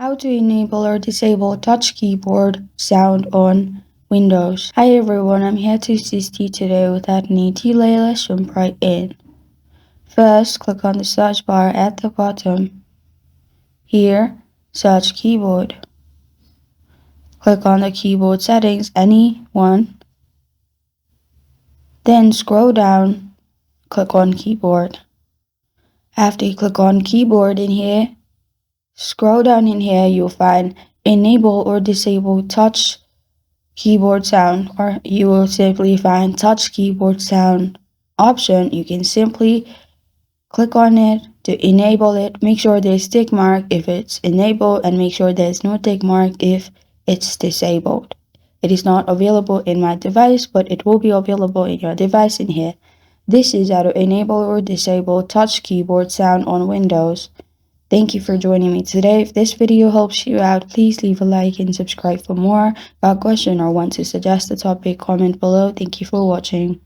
How to enable or disable touch keyboard sound on Windows. Hi everyone, I'm here to assist you today without any delay. Let's jump right in. First, click on the search bar at the bottom. Here, search keyboard. Click on the keyboard settings, any one. Then scroll down, click on keyboard. After you click on keyboard in here, scroll down in here, you'll find enable or disable touch keyboard sound, or you will simply find touch keyboard sound option. You can simply click on it to enable it. Make sure there's tick mark if it's enabled, and make sure there's no tick mark if it's disabled. It is not available in my device, but it will be available in your device in here. This is how to enable or disable touch keyboard sound on Windows. Thank you for joining me today. If this video helps you out, please leave a like and subscribe for more. Got a question or want to suggest a topic, comment below. Thank you for watching.